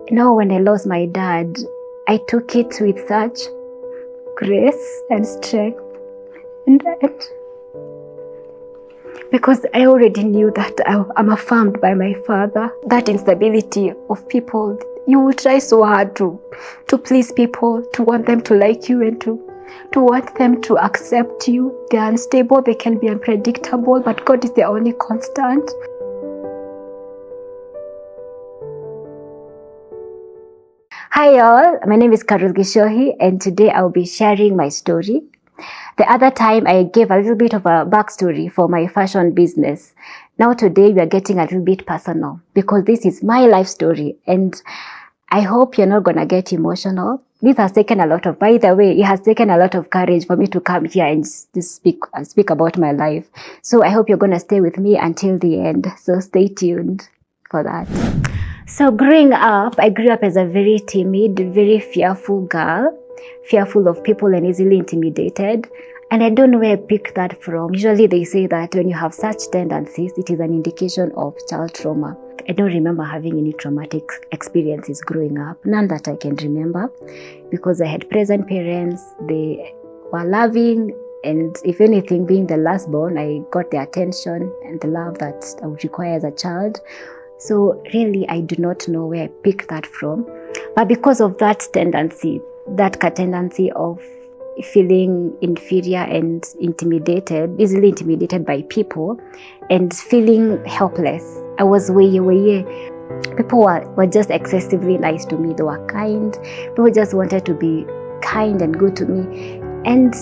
Now, when I lost my dad, I took it with such grace and strength. And because I already knew that I'm affirmed by my father. That instability of people, you will try so hard to please people, to want them to like you and to want them to accept you. They are unstable, they can be unpredictable, but God is the only constant. Hi all, my name is Carol Gishohi, and today I'll be sharing my story. The other time I gave a little bit of a backstory for my fashion business. Now today we are getting a little bit personal because this is my life story, and I hope you're not gonna get emotional. This has taken a lot of, by the way, it has taken a lot of courage for me to come here and just speak about my life. So I hope you're gonna stay with me until the end. So stay tuned for that. So growing up, I grew up as a very timid, very fearful girl, fearful of people and easily intimidated. And I don't know where I picked that from. Usually they say that when you have such tendencies, it is an indication of child trauma. I don't remember having any traumatic experiences growing up, none that I can remember, because I had present parents. They were loving, and if anything, being the last born, I got the attention and the love that I would require as a child. So really, I do not know where I picked that from. But because of that tendency of feeling inferior and easily intimidated by people, and feeling helpless, I was way. People were just excessively nice to me. They were kind. People just wanted to be kind and good to me. And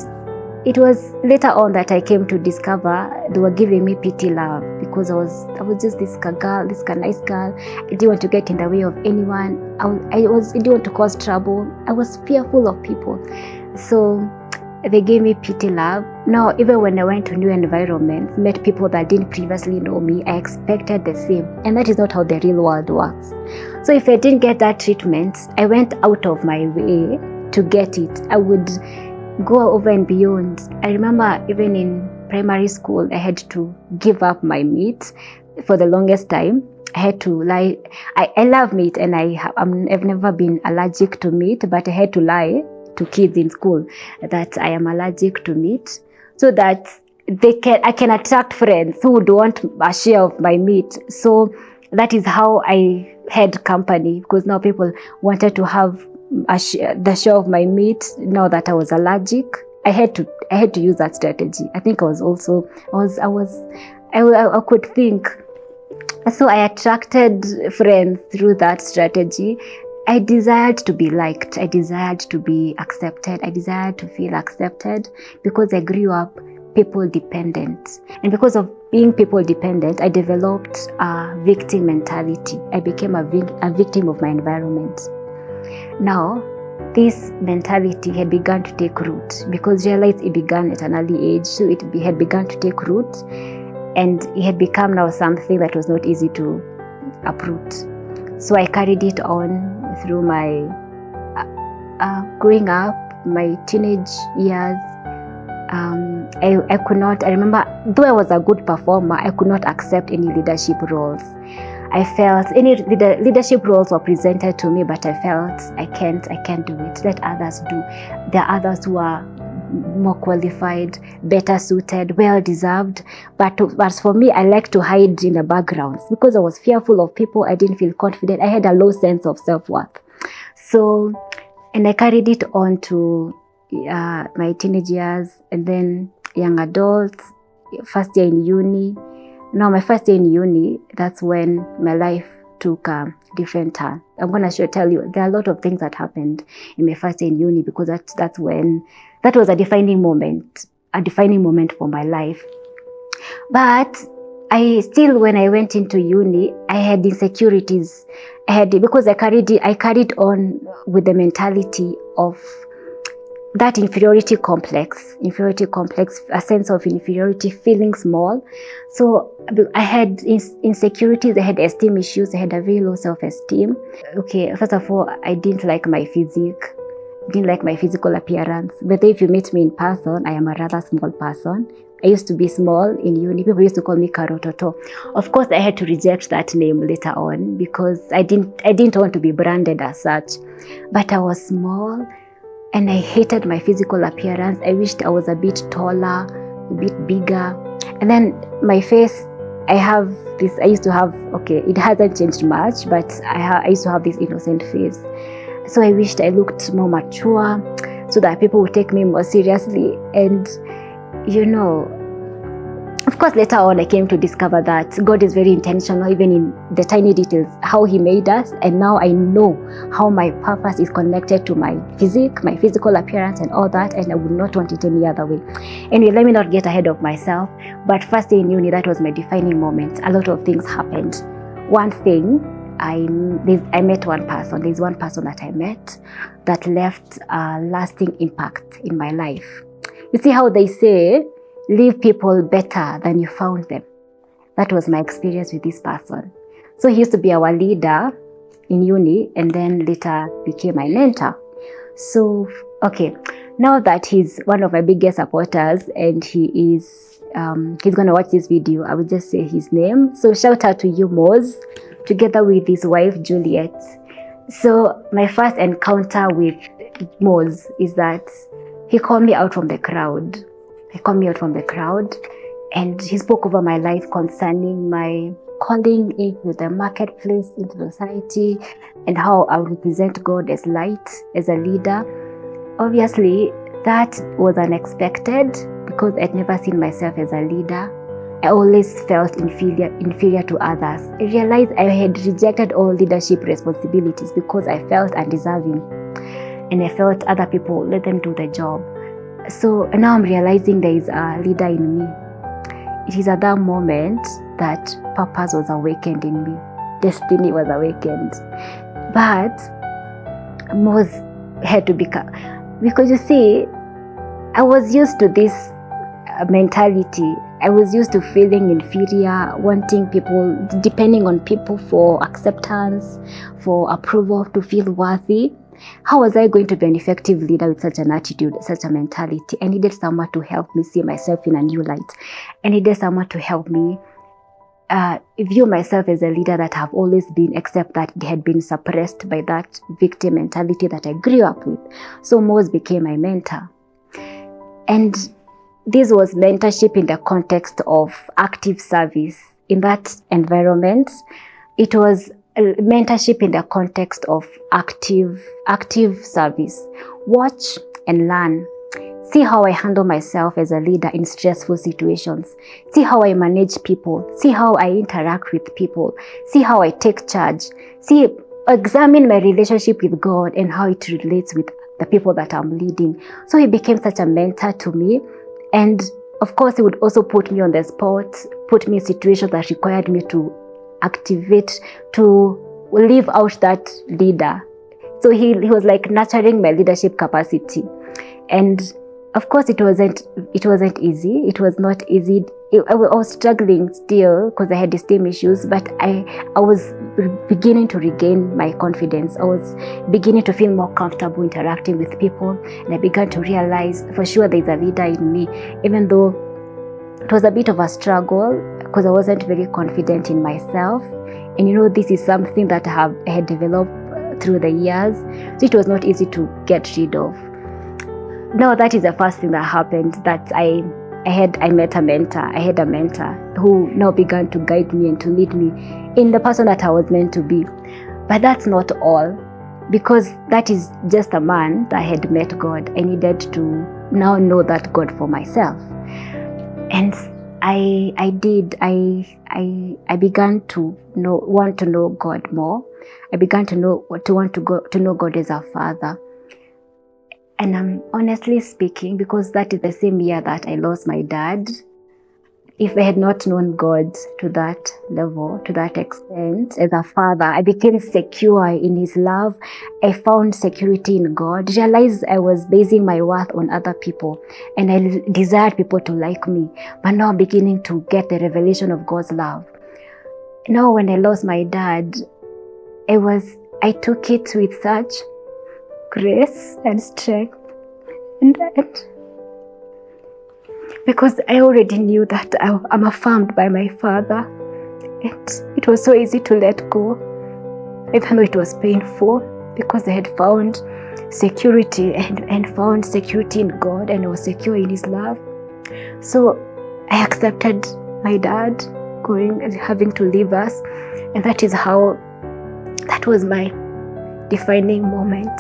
it was later on that I came to discover they were giving me pity love, because I was just this girl, this nice girl. I didn't want to get in the way of anyone. I didn't want to cause trouble. I was fearful of people. So they gave me pity love. Now, even when I went to new environments, met people that didn't previously know me, I expected the same. And that is not how the real world works. So if I didn't get that treatment, I went out of my way to get it. I would go over and beyond. I remember even in primary school, I had to give up my meat for the longest time. I had to lie. I love meat, and I've never been allergic to meat, but I had to lie to kids in school that I am allergic to meat, so that I can attract friends who would want a share of my meat. So that is how I had company, because now people wanted to have the share of my meat. Now that I was allergic, I had to use that strategy. I think I could think. So I attracted friends through that strategy. I desired to be liked. I desired to be accepted. I desired to feel accepted, because I grew up people dependent. And because of being people dependent, I developed a victim mentality. I became a victim of my environment. Now, this mentality had begun to take root, because realized it began at an early age. So it had begun to take root, and it had become now something that was not easy to uproot. So I carried it on through my growing up, my teenage years. I remember, though I was a good performer, I could not accept any leadership roles. I felt any leadership roles were presented to me, but I felt I can't do it. Let others do. There are others who are more qualified, better suited, well-deserved. But as for me, I like to hide in the backgrounds, because I was fearful of people. I didn't feel confident. I had a low sense of self-worth. So, and I carried it on to my teenage years, and then young adults, first year in uni. Now, my first year in uni, that's when my life took a different turn. I'm going to tell you, there are a lot of things that happened in my first year in uni, because that was a defining moment for my life. But when I went into uni, I had insecurities. Because I carried on with the mentality of that inferiority complex, a sense of inferiority, feeling small. So I had insecurities, I had esteem issues, I had a very low self-esteem. Okay, first of all, I didn't like my physique, didn't like my physical appearance. But if you meet me in person, I am a rather small person. I used to be small in uni. People used to call me Karototo. Of course, I had to reject that name later on because I didn't want to be branded as such. But I was small and I hated my physical appearance. I wished I was a bit taller, a bit bigger. And then my face, I used to have, okay, it hasn't changed much, but I used to have this innocent face. So I wished I looked more mature so that people would take me more seriously. And, of course, later on, I came to discover that God is very intentional, even in the tiny details, how He made us. And now I know how my purpose is connected to my physique, my physical appearance, and all that. And I would not want it any other way. Anyway, let me not get ahead of myself. But first day in uni, that was my defining moment. A lot of things happened. One thing, I met one person. There's one person that I met that left a lasting impact in my life. You see how they say, leave people better than you found them. That was my experience with this person. So he used to be our leader in uni and then later became my mentor. So, okay, now that he's one of my biggest supporters and he's going to watch this video, I will just say his name. So shout out to you, Moz, together with his wife, Juliet. So my first encounter with Moz is that he called me out from the crowd. And he spoke over my life concerning my calling into the marketplace, into society, and how I represent God as light, as a leader. Obviously, that was unexpected because I'd never seen myself as a leader. I always felt inferior to others. I realized I had rejected all leadership responsibilities because I felt undeserving. And I felt other people, let them do the job. So now I'm realizing there is a leader in me. It is at that moment that purpose was awakened in me. Destiny was awakened. But Mose had to become, because you see, I was used to this mentality. I was used to feeling inferior, wanting people, depending on people for acceptance, for approval, to feel worthy. How was I going to be an effective leader with such an attitude, such a mentality? I needed someone to help me see myself in a new light. I needed someone to help me view myself as a leader that have always been, except that it had been suppressed by that victim mentality that I grew up with. So Mose became my mentor. And this was mentorship in the context of active service. In that environment, it was mentorship in the context of active service. Watch and learn. See how I handle myself as a leader in stressful situations. See how I manage people. See how I interact with people. See how I take charge. Examine my relationship with God and how it relates with the people that I'm leading. So he became such a mentor to me. And of course, he would also put me on the spot, put me in situations that required me to activate, to live out that leader. So he was like nurturing my leadership capacity. And of course, it wasn't easy. It was not easy. I was struggling still because I had esteem issues, but I was beginning to regain my confidence. I was beginning to feel more comfortable interacting with people, and I began to realize for sure there's a leader in me, even though it was a bit of a struggle because I wasn't very confident in myself. And this is something that I had developed through the years, so it was not easy to get rid of. No, that is the first thing that happened, that I met a mentor. I had a mentor who now began to guide me and to lead me in the person that I was meant to be. But that's not all, because that is just a man that had met God. I needed to now know that God for myself. And I began to want to know God more. I began to want to know God as a father. And I'm honestly speaking, because that is the same year that I lost my dad, if I had not known God to that level, to that extent, as a father, I became secure in his love. I found security in God, realized I was basing my worth on other people, and I desired people to like me, but now I'm beginning to get the revelation of God's love. Now when I lost my dad, I took it with such grace and strength, and because I already knew that I'm affirmed by my father. And it was so easy to let go, even though it was painful, because I had found security and found security in God, and I was secure in His love. So I accepted my dad going and having to leave us, and that was my defining moment,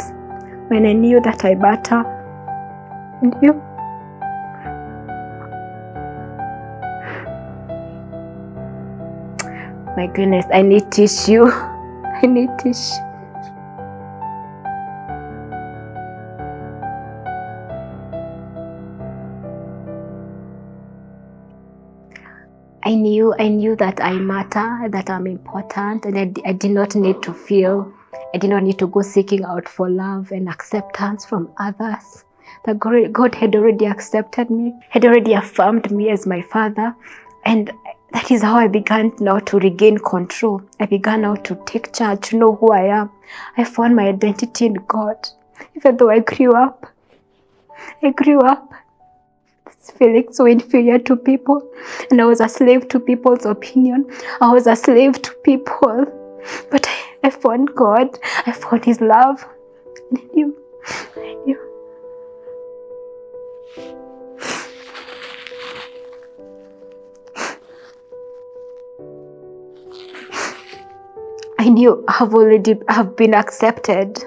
when I knew that I matter. And you, my goodness, I need tissue. I need tissue. I knew that I matter, that I'm important, and I did not need to go seeking out for love and acceptance from others. That God had already accepted me, had already affirmed me as my father, and that is how I began now to regain control. I began now to take charge, to know who I am. I found my identity in God, even though I grew up feeling so inferior to people, and I was a slave to people's opinion. I was a slave to people, but I found God. I found His love. And I knew. I knew I've been accepted.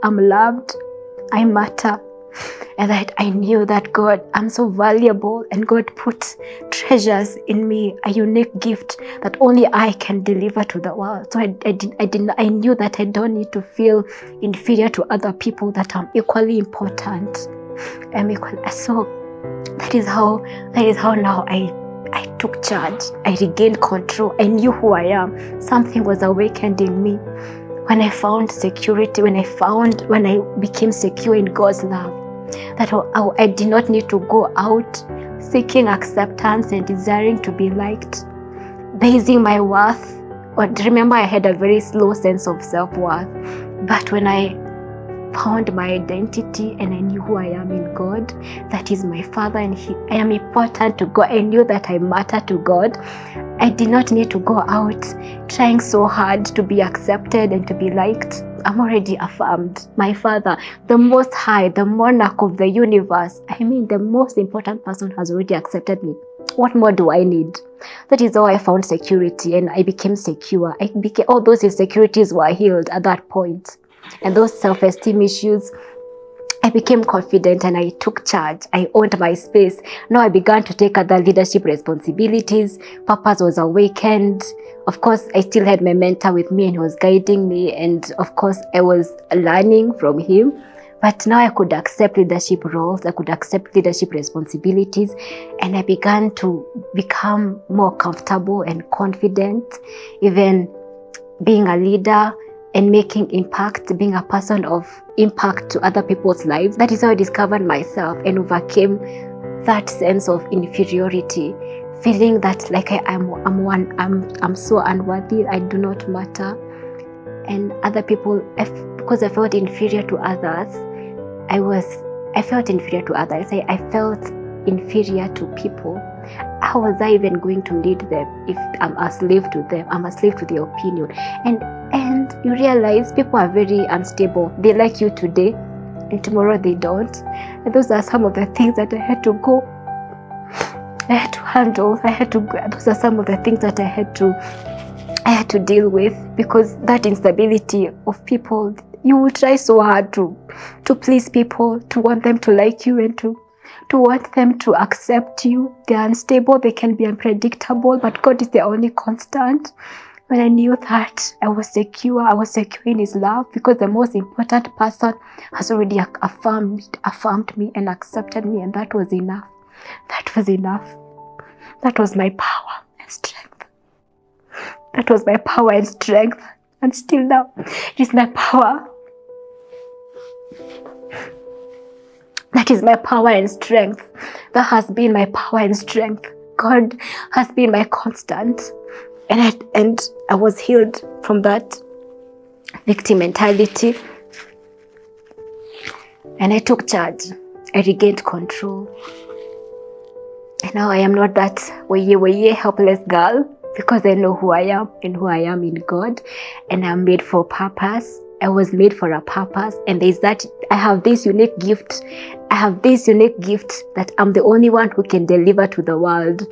I'm loved. I matter. And that I knew that God, I'm so valuable, and God put treasures in me, a unique gift that only I can deliver to the world. So I knew that I don't need to feel inferior to other people, that I'm equally important. So that is how now I took charge. I regained control. I knew who I am. Something was awakened in me when I found security, when I became secure in God's love. That I did not need to go out seeking acceptance and desiring to be liked, basing my worth. Remember, I had a very slow sense of self-worth. But when I found my identity and I knew who I am in God, that is my Father, and I am important to God. I knew that I matter to God. I did not need to go out trying so hard to be accepted and to be liked. I'm already affirmed. My Father, the Most High, the monarch of the universe, the most important person, has already accepted me. What more do I need? That is how I found security, and I became secure. All those insecurities were healed at that point. And those self-esteem issues, I became confident and I took charge. I owned my space. Now I began to take other leadership responsibilities. Purpose was awakened. Of course, I still had my mentor with me and he was guiding me. And of course, I was learning from him. But now I could accept leadership roles. I could accept leadership responsibilities. And I began to become more comfortable and confident, even being a leader and making impact, being a person of impact to other people's lives. That is how I discovered myself and overcame that sense of inferiority, feeling that like I'm so unworthy, I do not matter. And other people, because I felt inferior to others, I felt inferior to others. I felt inferior to people. How was I even going to lead them if I'm a slave to them? I'm a slave to their opinion. And you realize people are very unstable. They like you today, and tomorrow they don't. And those are some of the things that I had to handle. Those are some of the things that I had to deal with, because that instability of people, you will try so hard to please people, to want them to like you and to want them to accept you. They're unstable, they can be unpredictable, but God is the only constant. When I knew that, I was secure in His love, because the most important person has already affirmed me and accepted me, and that was enough. That was enough. That was my power and strength. That was my power and strength. And still now, it is my power. That is my power and strength. That has been my power and strength. God has been my constant. And I was healed from that victim mentality. And I took charge. I regained control. now I am not that weye helpless girl, because I know who I am and who I am in God, and I'm made for purpose. I was made for a purpose, and there's that I have this unique gift. I have this unique gift that I'm the only one who can deliver to the world,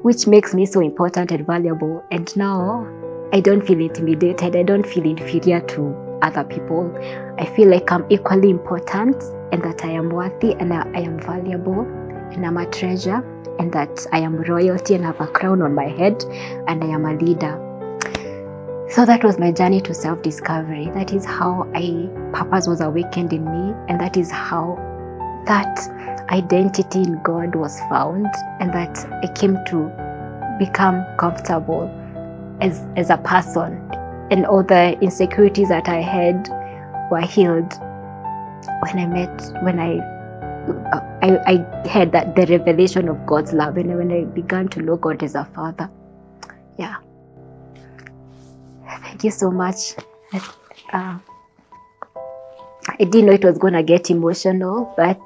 which makes me so important and valuable. And now I don't feel intimidated. I don't feel inferior to other people. I feel like I'm equally important, and that I am worthy, and I am valuable, and I'm a treasure, and that I am royalty and have a crown on my head, and I am a leader. So that was my journey to self-discovery. That is how purpose was awakened in me, and that is how that identity in God was found, and that I came to become comfortable as a person, and all the insecurities that I had were healed when I had that the revelation of God's love, and when I began to know God as a father. Yeah. Thank you so much. I didn't know it was gonna get emotional, but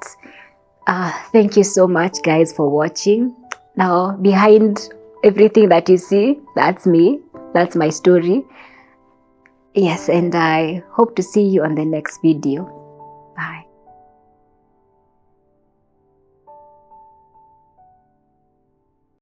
thank you so much, guys, for watching. Now, behind everything that you see, that's me. That's my story. Yes, and I hope to see you on the next video. Bye.